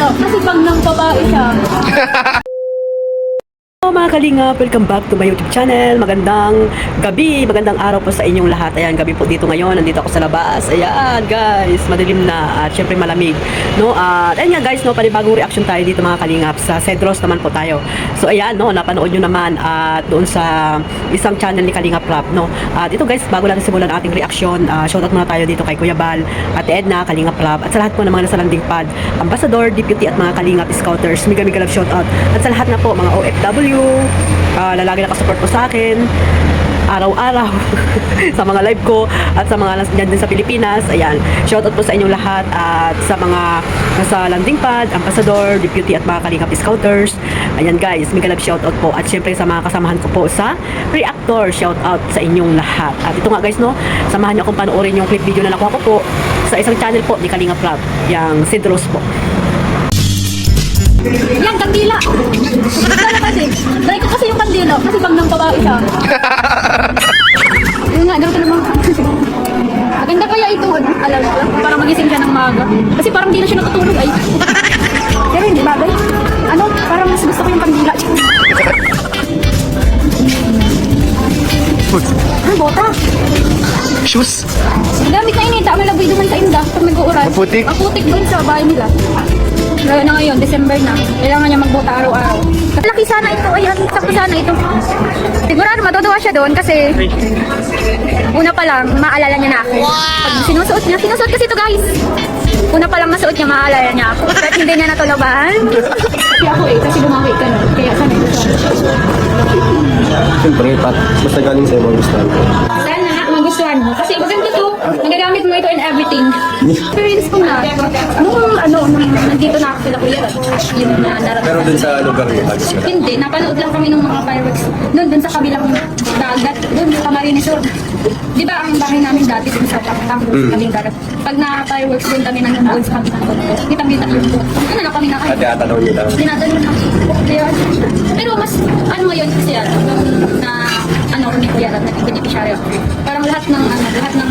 kandila. Kasi pag nang babae siya. Hello mga kalingap, welcome back to my YouTube channel. Magandang gabi, magandang araw po sa inyong lahat. Ayan, gabi po dito ngayon, nandito ako sa labas. Ayan guys, madilim na at syempre malamig, no? At ayan nga guys, no, panibagong reaction tayo dito mga kalingap. Sa Cedros naman po tayo. So ayan, no, napanood nyo naman at doon sa isang channel ni Kalingap Rap, no? At ito guys, bago natin simulan ating reaction, shoutout muna tayo dito kay Kuya Bal, Ate Edna, Kalingap Rap, at sa lahat po ng mga nasa landing pad, Ambassador, Deputy at mga Kalingap Scouters, mega love shoutout. At sa lahat na po mga OFW, lalagi nakasupport po sa akin araw-araw sa mga live ko at sa mga nandyan din sa Pilipinas. Ayan, shoutout po sa inyong lahat at sa mga nasa landing pad, Ambassador, Deputy at mga Kalingap Scouters. Ayan guys, mega love shoutout po at syempre sa mga kasamahan ko po sa Reactor, shoutout sa inyong lahat. At ito nga guys, no, samahan niyo akong panoorin yung clip video na nakuha ko po sa isang channel po ni Kalingap Rap, yung Cedros po. Yan, kandila. Kandila kasi. Try ko kasi yung kandila. Kasi pag nang babae siya. Yun nga, ganito naman. Maganda kaya ito, ano? Alam ko, para magising siya ng maaga. Kasi parang di na siya natutulog ay. Pero hindi bagay. Ano, parang mas gusto ko yung kandila. Ano, bota? Shoes? Gamit na inita, malaboy duman sa inda pag nag-uuran. Maputik? Maputik doon sa bahay nila. Lalo na ngayon, December na. Kailangan niya magbota araw-araw. Laki sana ito, ayan, sakto sana ito. Sigurado matutuwa siya doon kasi una pa lang, maalala niya na ako. Pag sinusuot kasi ito guys. Una pa lang masuot niya, maalala niya ako. Kahit hindi niya natulaban. Kasi ako kasi bumawi ka na. Kaya sana ito siya. Siyempre, basta galing sa'yo magustuhan ko. Sana magustuhan mo. Kasi maganda to. Nagagamit mo ito in everything. Experience ko na. Nung nandito na ako sila kuya. Yun na nararamdaman. Pero dun sa lugar niyo, agos ka na. Hindi, napanood lang kami ng mga fireworks. Dun sa kabilang dagat. Dun sa Camarines Sur. Di ba ang bahay namin dati dun sa Pangtang, kaming dagat. Pag na-fireworks dun kami nanonood sa kabilang dagat. Kitang-kita yun po. Ano na kami na kayo? Ate, atanaw niyo lang. Tinatanong na. Kaya, pero mas, ano ngayon kasi na, kung di ko yan, nag-beneficiary ako. Parang lahat ng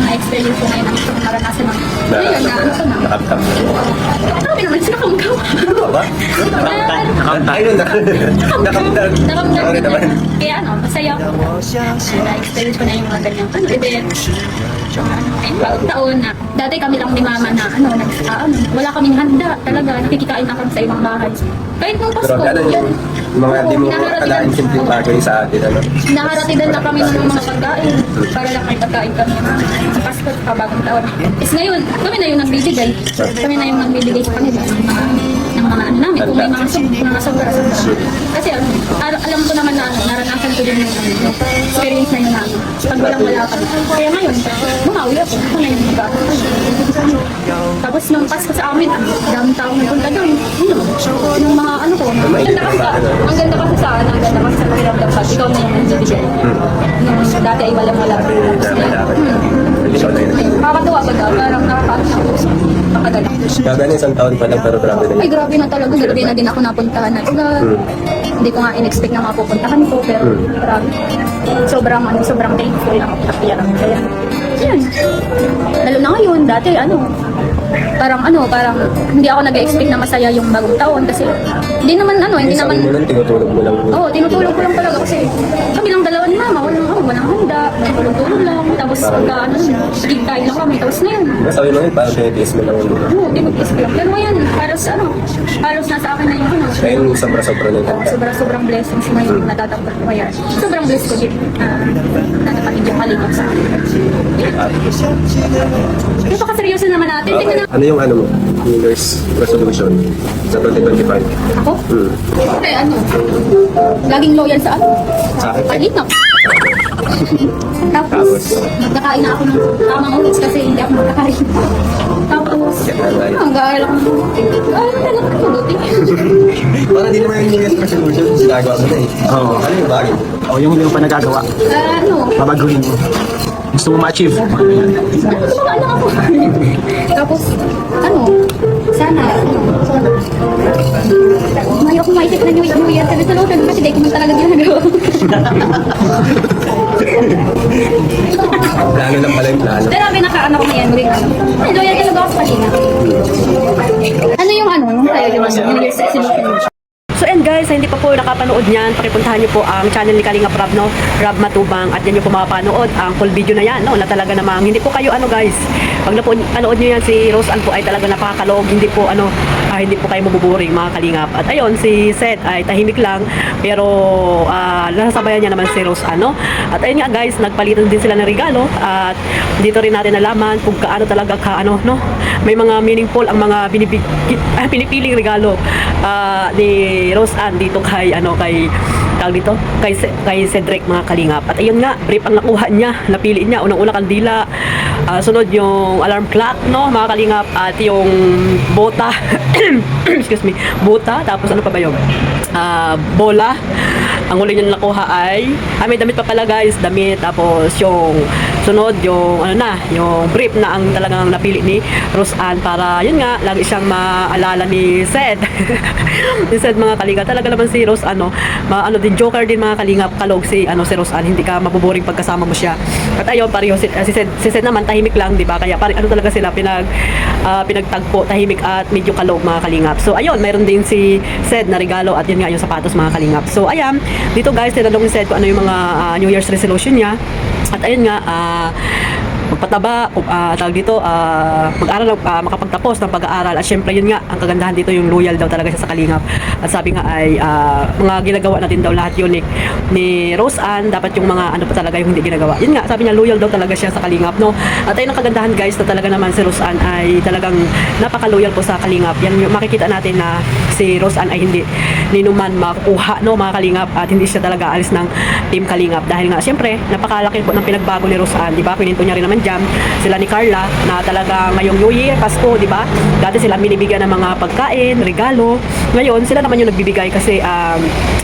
na-experience ko ngayon, ang naranasan ng, ngayon na, ano ko na. Nakaptap. Grabe naman, sila kang gawa. Ano ba? Ayun na. Nakaptap. Okay naman. Kaya masaya ako. Na-experience ko na yung mga ganyang event. Ayun, bagong taon na. Dati kami lang ni mama na, wala kaming handa talaga. Nakikikain na kami sa ibang bahay. Kahit nung Pasko, Pero yun. yung mga di mo kalain simpleng bagay sa atin, ano? Naharatidan na kami ng mga pagkain para lang may pagkain kami sa Pasko at bagong taon. Is ngayon, kami na yung nagbibigay. Kami na yung nagbibigay sa kanila ng mga ano namin, kung may mga sobra. Kasi alam ko naman na naranasan ko din yung experience na yun namin. Pag wala kami. Kaya ngayon, bumawi ako. Ako na yung mag-aako. Tapos nung Pasko sa amin, dami taong nagpunta doon. Nung mga ano ko, ang ganda kasi sa pakiramdam pa. Ikaw na yung nagbibigay. Nung dati ay walang-wala. Kakatuwa ba daw? Parang nakakadala. Gagana isang taon pa lang pero grabe na Ay, yun. grabe na talaga. Grabe na din ako napuntahan na lugar. Hindi ko nga in-expect na mapupuntahan ko, pero grabe. Sobrang thankful ako. Kaya, yan. Lalo na ngayon, dati parang hindi ako nag-expect na masaya yung bagong taon kasi hindi naman Sabi mo lang, tinutulog mo lang. Oo, tinutulog ko lang talaga kasi kami lang dalawa ni mama, walang handa, tulog lang, tapos sige kain lang kami, tapos na yun. Sabi mo yun, parang tinitiis mo lang yun. Oo, tinutulog ko lang. Pero ngayon, halos nasa akin na yung Kaya yung sobra-sobra na yun. sobrang blessings ngayon natatanggap ko kaya. Sobrang blessed ko din na napatid yung kalingap sa akin. Ito ka seryoso naman natin. Tingnan na. Ano yung mo? New Year's resolution sa 2025? Ako? Eh, laging loyal sa Sa akin? kalingap. Tapos, nagkakain na ako ng tamang oras kasi hindi ako makakain. Tapos, gaya lang ako mabuti. Parang di naman yung New Year's resolution, ginagawa mo na eh. Oo. Ano yung bagay? O yung hindi mo pa nagagawa, babaguhin mo. Gusto mo ma-achieve. Ako. Tapos, sana, ngayon ko maisip na New Year resolution kasi di ko man talaga ginagawa. Plano lang pala yung plano. Pero pinaka-ano ko ngayon, maging ano. Ay, loyal talaga ako sa kanina. Ano yung sa'yo, di ba? New Year's resolution. So and guys, sa hindi pa po nakapanood niyan, pakipuntahan niyo po ang channel ni Kalingap Rab, no? Rab Matubang, at yan niyo po makapanood ang full video na yan, no? Na talaga namang hindi po kayo guys. Pag na po panood niyo yan, si Rose Ann po ay talaga napakakalog, hindi po hindi po kayo mabuboring mga Kalingap. At ayun, si Seth ay tahimik lang, pero nasasabayan niya naman si Rose Ann, no? At ayun nga guys, nagpalitan din sila ng regalo, at dito rin natin nalaman kung kaano talaga no? May mga meaningful ang mga pinipiling regalo ni Rose Ann dito kay tawag dito kay Cedric mga Kalingap. At ayun nga, brief ang nakuha niya, napili niya unang-una kandila, sunod yung alarm clock, no mga Kalingap, at yung bota excuse me, bota, tapos ano pa ba yun, bola. Ang huli niya nakuha ay may damit pa pala guys, damit. Tapos yung sunod yung yung brief na ang talagang napili ni Rose Ann para yun nga lagi siyang maalala ni Seth. Ni Seth mga Kalingap, talaga naman si Rose Ann, no? Din joker din mga Kalingap, kalog si si Rose Ann, hindi ka mabuboring pagkasama mo siya. At ayun, pareho si Seth naman tahimik lang, di ba? Kaya talaga sila pinagtagpo, tahimik at medyo kalog mga Kalingap. So ayun, mayroon din si Seth na regalo, at yun nga yung sapatos mga Kalingap. So ayan, dito guys, tinanong ni Seth kung ano yung mga New Year's resolution niya. At ayun nga, magpataba, tawag dito, mag-aral, makapagtapos ng pag-aaral. At syempre yun nga, ang kagandahan dito yung loyal daw talaga siya sa Kalingap. At sabi nga ay mga ginagawa natin daw lahat yun ni Rose Ann, dapat yung mga pa talaga yung hindi ginagawa. Yun nga, sabi niya loyal daw talaga siya sa Kalingap, no? At ayun ang kagandahan guys, na talaga naman si Rose Ann ay talagang napaka-loyal po sa Kalingap. Yan yung makikita natin na si Rose Ann ay hindi ninuman makukuha, no mga Kalingap, at hindi siya talaga alis ng Team Kalingap. Dahil nga syempre, napakalaki po ng pinagbago ni Rose Ann, di ba? Pininto niya rin naman dyan sila ni Carla na talaga ngayong New Year, Pasko, di ba? Dati sila binibigyan ng mga pagkain, regalo. Ngayon, sila naman yung nagbibigay kasi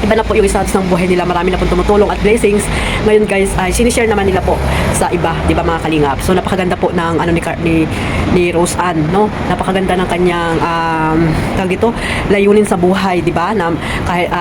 iba na po yung status ng buhay nila. Marami na po tumutulong at blessings. Ngayon guys, sinishare naman nila po sa iba, di ba mga Kalingap? So napakaganda po ng ni Rose Ann, no? Napakaganda ng kanyang tawag dito, layunin sa buhay, di ba? Na kahit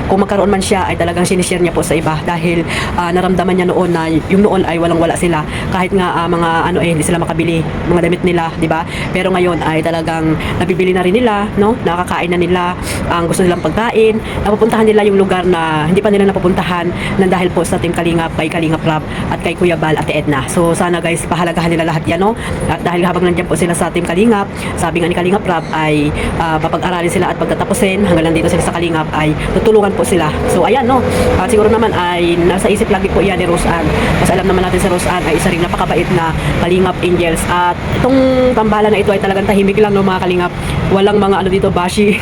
kung magkaroon man siya ay talagang sinishare niya po sa iba dahil naramdaman niya noon na yung noon ay walang-wala sila. Kahit nga mga hindi sila makabili mga damit nila, di ba? Pero ngayon ay talagang nabibili na rin nila, no? Nakakain na nila ang gusto nilang pagkain. Napupuntahan nila yung lugar na hindi pa nila napupuntahan nang dahil po sa Team Kalingap, kay Kalingap Rab at kay Kuya Bal at Edna. So sana guys, pahalagahan nila lahat yan, no? At dahil habang nandiyan po sila sa Team Kalingap, sabi nga ni Kalingap Rab ay papag-aralin sila at pagtatapusin hanggang nandito sila sa Kalingap ay tutulungan po sila. So ayan, no? At siguro naman ay nasa isip lagi po yan ni Rose Ann. Kasi alam naman natin si Rose Ann ay isa ring napakabait na Kalingap Angels. At itong tambalan na ito ay talagang tahimik lang, no mga Kalingap. Walang mga dito bashi.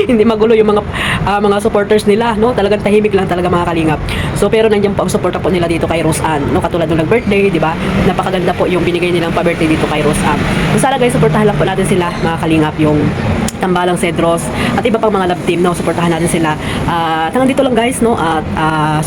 Hindi magulo yung mga supporters nila, no? Talagang tahimik lang talaga mga Kalingap. So pero nandiyan po ang suporta po nila dito kay Rose Ann, no? Katulad nung nag-birthday, di ba? Napakaganda po yung binigay nilang pa-birthday dito kay Rose Ann. So sana guys, suportahan lang po natin sila mga Kalingap, yung Tambalang Cedros at iba pang mga love team, no? Suportahan natin sila. Hanggang dito lang guys, no? At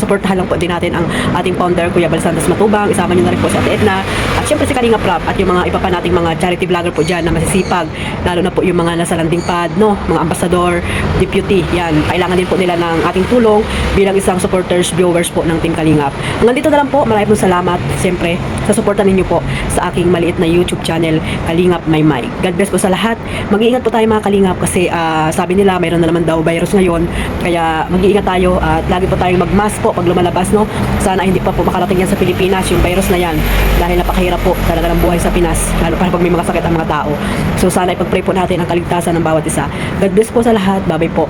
suportahan lang po din natin ang ating founder Kuya Bal Santos Matubang. Isama niyo na rin po si Ate Edna at syempre si Kalingap Rab at yung mga iba pa nating mga charity vlogger po dyan na masisipag, lalo na po yung mga nasa landing pad, no? Mga ambassador, deputy, yan. Kailangan din po nila ng ating tulong bilang isang supporters, viewers po ng Team Kalingap. Hanggang dito na lang po. Maraming salamat syempre sa suporta ninyo po sa aking maliit na YouTube channel Kalingap Maymay. God bless po sa lahat. Mag-iingat po tayo mga Kalingap kasi sabi nila mayroon na naman daw virus ngayon, kaya mag-iingat tayo at lagi po tayong mag-mask po pag lumalabas, no? Sana hindi pa po makarating yan sa Pilipinas yung virus na yan dahil napakahirap po talaga ng buhay sa Pinas, lalo pa pag may mga sakit ang mga tao. So sana ipag-pray po natin ang kaligtasan ng bawat isa. God bless po sa lahat. Bye-bye po.